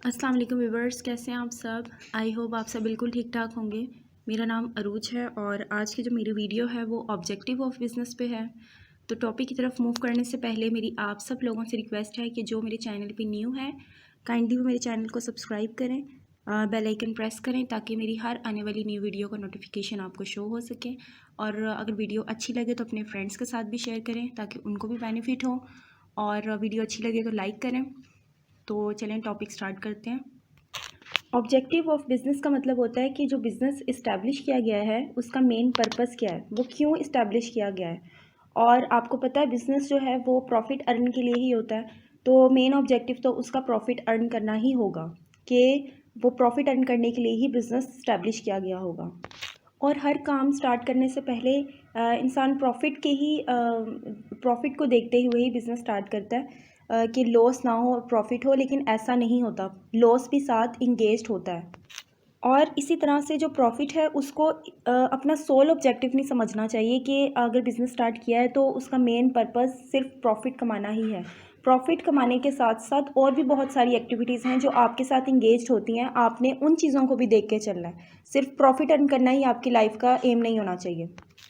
अस्सलाम वालेकुम व्यूवर्स, कैसे हैं आप सब। आई होप आप सब बिल्कुल ठीक ठाक होंगे। मेरा नाम अरूज है और आज की जो मेरी वीडियो है वो ऑब्जेक्टिव ऑफ बिज़नेस पे है। तो टॉपिक की तरफ मूव करने से पहले मेरी आप सब लोगों से रिक्वेस्ट है कि जो मेरे चैनल पे न्यू है काइंडली वो मेरे चैनल को सब्सक्राइब करें, बेल आइकन प्रेस करें ताकि मेरी हर आने वाली न्यू वीडियो का नोटिफिकेशन आपको शो हो सके। और अगर वीडियो अच्छी लगे तो अपने फ्रेंड्स के साथ भी शेयर करें ताकि उनको भी बेनिफिट हो, और वीडियो अच्छी लगे तो लाइक करें। तो चलें टॉपिक स्टार्ट करते हैं। ऑब्जेक्टिव ऑफ बिज़नेस का मतलब होता है कि जो बिज़नेस इस्टेब्लिश किया गया है उसका मेन पर्पस क्या है, वो क्यों इस्टेब्लिश किया गया है। और आपको पता है बिज़नेस जो है वो प्रॉफिट अर्न के लिए ही होता है, तो मेन ऑब्जेक्टिव तो उसका प्रॉफिट अर्न करना ही होगा कि वो प्रॉफिट अर्न करने के लिए ही बिज़नेस इस्टेब्लिश किया गया होगा। और हर काम स्टार्ट करने से पहले इंसान प्रॉफिट को देखते हुए ही बिज़नेस स्टार्ट करता है, कि लॉस ना हो प्रॉफिट हो, लेकिन ऐसा नहीं होता, लॉस भी साथ इंगेज्ड होता है। और इसी तरह से जो प्रॉफिट है उसको अपना सोल ऑब्जेक्टिव नहीं समझना चाहिए कि अगर बिज़नेस स्टार्ट किया है तो उसका मेन पर्पस सिर्फ प्रॉफिट कमाना ही है। प्रॉफिट कमाने के साथ साथ और भी बहुत सारी एक्टिविटीज़ हैं जो आपके साथ इंगेज होती हैं, आपने उन चीज़ों को भी देख के चलना है। सिर्फ प्रॉफिट अर्न करना ही आपकी लाइफ का एम नहीं होना चाहिए।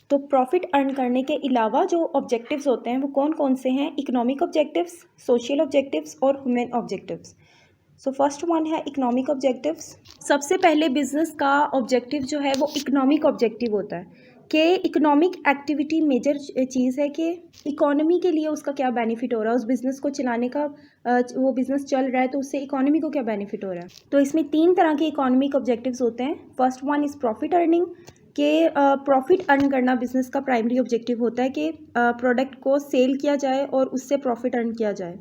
तो प्रॉफिट अर्न करने के अलावा जो ऑब्जेक्टिव्स होते हैं वो कौन कौन से हैं? इकोनॉमिक ऑब्जेक्टिव्स, सोशल ऑब्जेक्टिव्स और human objectives. So first one है इकोनॉमिक ऑब्जेक्टिव्स। सबसे पहले बिजनेस का ऑब्जेक्टिव जो है वो इकोनॉमिक ऑब्जेक्टिव होता है कि इकोनॉमिक एक्टिविटी मेजर चीज़ है कि इकोनॉमी के लिए उसका क्या बेनिफिट हो रहा है, उस बिज़नेस को चलाने का। वो बिज़नेस चल रहा है तो उससे इकोनॉमी को क्या बेनिफिट हो रहा है। तो इसमें 3 तरह के इकोनॉमिक ऑब्जेक्टिव्स होते हैं। First one is profit earning, कि प्रॉफिट अर्न करना बिज़नेस का प्राइमरी ऑब्जेक्टिव होता है कि प्रोडक्ट को सेल किया जाए और उससे प्रॉफिट अर्न किया जाए।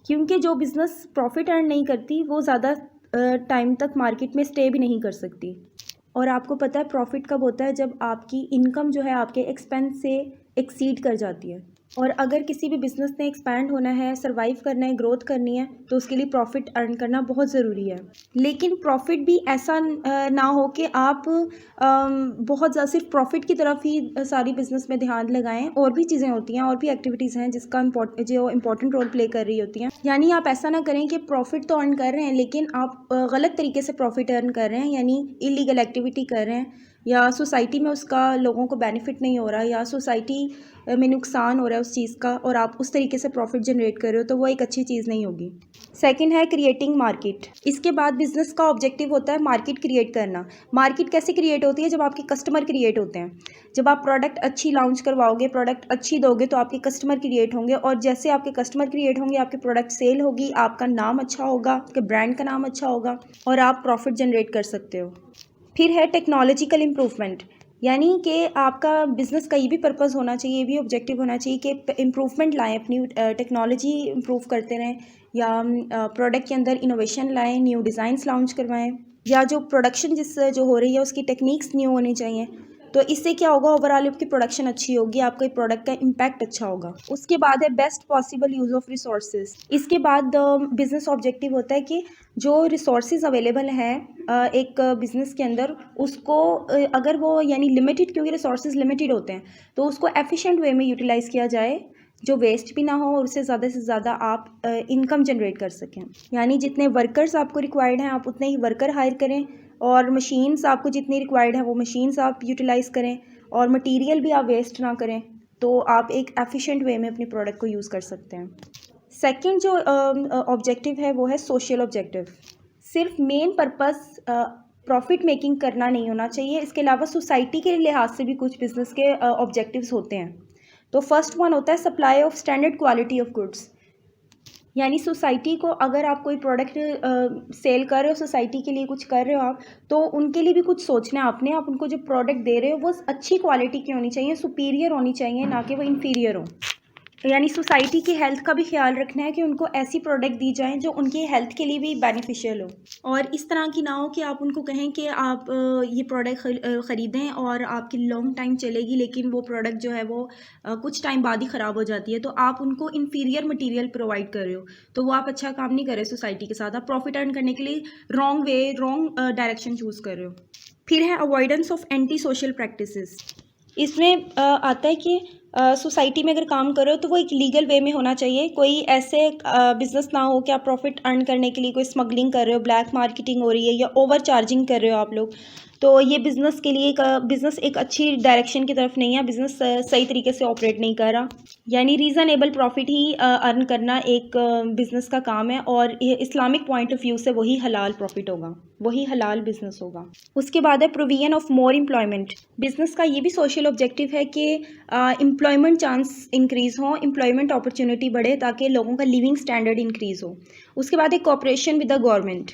क्योंकि जो बिज़नेस प्रॉफिट अर्न नहीं करती वो ज़्यादा टाइम तक मार्केट में स्टे भी नहीं कर सकती। और आपको पता है प्रॉफिट कब होता है? जब आपकी इनकम जो है आपके एक्सपेंस से एक्सीड कर जाती है। और अगर किसी भी बिज़नेस ने एक्सपैंड होना है, सर्वाइव करना है, ग्रोथ करनी है, तो उसके लिए प्रॉफिट अर्न करना बहुत ज़रूरी है। लेकिन प्रॉफिट भी ऐसा ना हो कि आप बहुत ज़्यादा सिर्फ प्रॉफिट की तरफ ही सारी बिज़नेस में ध्यान लगाएं। और भी चीज़ें होती हैं, और भी एक्टिविटीज़ हैं जिसका जो इम्पोर्टेंट रोल प्ले कर रही होती हैं। यानी आप ऐसा ना करें कि प्रॉफिट तो अर्न कर रहे हैं लेकिन आप गलत तरीके से प्रॉफिट अर्न कर रहे हैं, यानी इलीगल एक्टिविटी कर रहे हैं, या सोसाइटी में उसका लोगों को बेनिफिट नहीं हो रहा, या सोसाइटी में नुकसान हो रहा है उस चीज़ का, और आप उस तरीके से प्रॉफिट जनरेट कर रहे हो, तो वो एक अच्छी चीज़ नहीं होगी। सेकंड है क्रिएटिंग मार्केट। इसके बाद बिजनेस का ऑब्जेक्टिव होता है मार्केट क्रिएट करना। मार्केट कैसे क्रिएट होती है? जब आपके कस्टमर क्रिएट होते हैं। जब आप प्रोडक्ट अच्छी लॉन्च करवाओगे, प्रोडक्ट अच्छी दोगे, तो आपके कस्टमर क्रिएट होंगे, और जैसे आपके कस्टमर क्रिएट होंगे आपके प्रोडक्ट सेल होगी, आपका नाम अच्छा होगा, आपके ब्रांड का नाम अच्छा होगा, और आप प्रॉफिट जनरेट कर सकते हो। फिर है टेक्नोलॉजिकल इम्प्रूवमेंट, यानी कि आपका बिज़नेस का ये भी पर्पज़ होना चाहिए, ये भी ऑब्जेक्टिव होना चाहिए कि इम्प्रूवमेंट लाएं, अपनी टेक्नोलॉजी इम्प्रूव करते रहें, या प्रोडक्ट के अंदर इनोवेशन लाएं, न्यू डिज़ाइंस लॉन्च करवाएं, या जो प्रोडक्शन जो हो रही है उसकी टेक्निक्स न्यू होनी चाहिए। तो इससे क्या होगा? ओवरऑल आपकी प्रोडक्शन अच्छी होगी, आपके प्रोडक्ट का इम्पैक्ट अच्छा होगा। उसके बाद है best possible use of resources. इसके बाद बिज़नेस ऑब्जेक्टिव होता है कि जो रिसोर्सेज अवेलेबल हैं एक बिज़नेस के अंदर, उसको अगर वो यानी लिमिटेड, क्योंकि रिसोर्सेज लिमिटेड होते हैं, तो उसको एफिशिएंट वे में यूटिलाइज़ किया जाए, जो वेस्ट भी ना हो, और उससे ज़्यादा से ज़्यादा आप इनकम जनरेट कर सकें। यानी जितने वर्कर्स आपको रिक्वायर्ड हैं आप उतने ही वर्कर हायर करें, और मशीन्स आपको जितनी रिक्वायर्ड है वो मशीन्स आप यूटिलाइज़ करें, और मटेरियल भी आप वेस्ट ना करें, तो आप एक एफिशिएंट वे में अपने प्रोडक्ट को यूज़ कर सकते हैं। सेकंड जो ऑब्जेक्टिव है वो है सोशल ऑब्जेक्टिव। सिर्फ मेन पर्पस प्रॉफिट मेकिंग करना नहीं होना चाहिए, इसके अलावा सोसाइटी के लिहाज से भी कुछ बिजनेस के ऑब्जेक्टिव्स होते हैं। तो फर्स्ट वन होता है supply of standard quality of goods, यानी सोसाइटी को अगर आप कोई प्रोडक्ट सेल कर रहे हो, सोसाइटी के लिए कुछ कर रहे हो आप, तो उनके लिए भी कुछ सोचना है आपने। आप उनको जो प्रोडक्ट दे रहे हो वो अच्छी क्वालिटी की होनी चाहिए, सुपीरियर होनी चाहिए, ना कि वो इन्फीरियर हो। यानी सोसाइटी की हेल्थ का भी ख्याल रखना है कि उनको ऐसी प्रोडक्ट दी जाएं जो उनकी हेल्थ के लिए भी बेनिफिशियल हो, और इस तरह की ना हो कि आप उनको कहें कि आप ये प्रोडक्ट ख़रीदें और आपकी लॉन्ग टाइम चलेगी, लेकिन वो प्रोडक्ट जो है वो कुछ टाइम बाद ही ख़राब हो जाती है, तो आप उनको इन्फीरियर मटेरियल प्रोवाइड कर रहे हो, तो वो आप अच्छा काम नहीं कर रहे सोसाइटी के साथ। आप प्रॉफिट अर्न करने के लिए wrong way, wrong direction choose कर रहे हो। फिर है avoidance of anti social practices. इसमें आता है कि सोसाइटी में अगर काम कर रहे हो तो वो एक लीगल वे में होना चाहिए। कोई ऐसे बिज़नेस ना हो कि आप प्रॉफिट अर्न करने के लिए कोई स्मगलिंग कर रहे हो, ब्लैक मार्केटिंग हो रही है या ओवर चार्जिंग कर रहे हो आप लोग। तो ये बिज़नेस के लिए बिज़नेस एक अच्छी डायरेक्शन की तरफ नहीं है। बिज़नेस सही तरीके से ऑपरेट नहीं कर रहा। यानी रीज़नेबल प्रॉफिट ही अर्न करना एक बिज़नेस का काम है, और ये इस्लामिक पॉइंट ऑफ व्यू से वही हलाल प्रॉफिट होगा, वही हलाल बिज़नेस होगा। उसके बाद है provision of more employment. Business का ये भी सोशल ऑब्जेक्टिव है कि एम्प्लॉयमेंट चांस इंक्रीज़ हो, एम्प्लॉयमेंट अपॉर्चुनिटी बढ़े ताकि लोगों का लिविंग स्टैंडर्ड इंक्रीज़ हो। उसके बाद है cooperation with the government.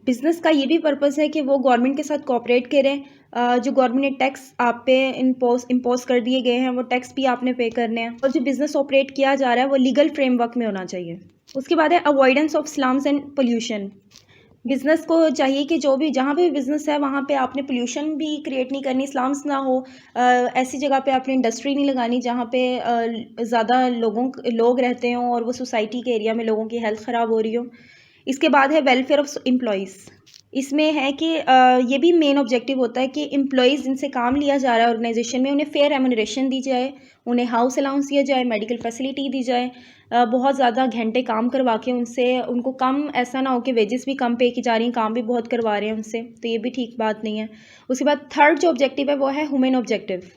Business का ये भी पर्पज़ है कि वो गवर्नमेंट के साथ कोऑपरेट करें। जो गवर्नमेंट ने टैक्स आप पे इम्पोज कर दिए गए हैं, वो टैक्स भी आपने पे करने हैं, और जो बिज़नेस ऑपरेट किया जा रहा है वो लीगल फ्रेमवर्क में होना चाहिए। उसके बाद है avoidance of slums and pollution. Business को चाहिए कि जो भी जहाँ पे भी बिज़नेस है वहाँ पे आपने पोल्यूशन भी क्रिएट नहीं करनी, स्लम्स ना हो। ऐसी जगह पे आपने इंडस्ट्री नहीं लगानी जहाँ पे ज़्यादा लोग रहते हों और वो सोसाइटी के एरिया में लोगों की हेल्थ ख़राब हो रही हो। इसके बाद है वेलफेयर ऑफ एम्प्लॉयज़। इसमें है कि ये भी मेन ऑब्जेक्टिव होता है कि एम्प्लॉयज़ जिनसे काम लिया जा रहा है ऑर्गेनाइजेशन में, उन्हें फेयर रेम्यूनरेशन दी जाए, उन्हें हाउस अलाउंस दिया जाए, मेडिकल फैसिलिटी दी जाए। बहुत ज़्यादा घंटे काम करवा के उनसे उनको कम, ऐसा ना हो कि वेजेस भी कम पे की जा रही हैं, काम भी बहुत करवा रहे हैं उनसे, तो ये भी ठीक बात नहीं है। उसके बाद थर्ड जो ऑब्जेक्टिव है वो है ह्यूमन ऑब्जेक्टिव।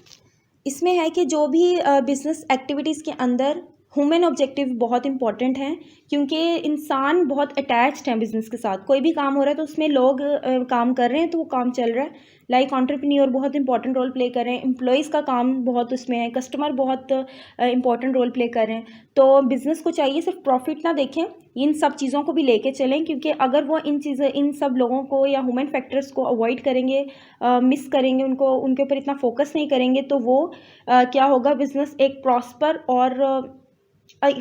इसमें है कि जो भी बिज़नेस एक्टिविटीज़ के अंदर ह्यूमन ऑब्जेक्टिव बहुत इंपॉर्टेंट हैं, क्योंकि इंसान बहुत अटैच्ड हैं बिज़नेस के साथ। कोई भी काम हो रहा है तो उसमें लोग काम कर रहे हैं तो वो काम चल रहा है। लाइक एंटरप्रेन्योर बहुत इंपॉर्टेंट रोल प्ले कर रहे हैं, एम्प्लॉयज़ का काम बहुत उसमें है, कस्टमर बहुत इंपॉर्टेंट रोल प्ले कर रहे हैं। तो बिज़नेस को चाहिए सिर्फ प्रॉफिट ना देखें, इन सब चीज़ों को भी लेके चलें, क्योंकि अगर वो इन सब लोगों को या ह्यूमन फैक्टर्स को अवॉइड करेंगे, मिस करेंगे, उनके ऊपर इतना फोकस नहीं करेंगे, तो वो क्या होगा, बिज़नेस एक प्रॉस्पर और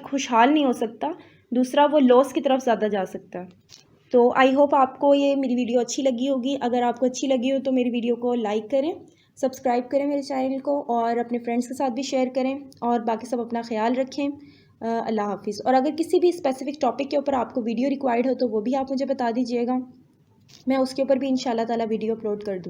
खुशहाल नहीं हो सकता। दूसरा, वो लॉस की तरफ ज़्यादा जा सकता है। तो आई होप आपको ये मेरी वीडियो अच्छी लगी होगी। अगर आपको अच्छी लगी हो तो मेरी वीडियो को लाइक करें, सब्सक्राइब करें मेरे चैनल को, और अपने फ्रेंड्स के साथ भी शेयर करें, और बाकी सब अपना ख्याल रखें। अल्लाह हाफिज़। और अगर किसी भी स्पेसिफिक टॉपिक के ऊपर आपको वीडियो रिक्वायर्ड हो तो वो भी आप मुझे बता दीजिएगा, मैं उसके ऊपर भी इंशाल्लाह ताला वीडियो अपलोड कर दूँ।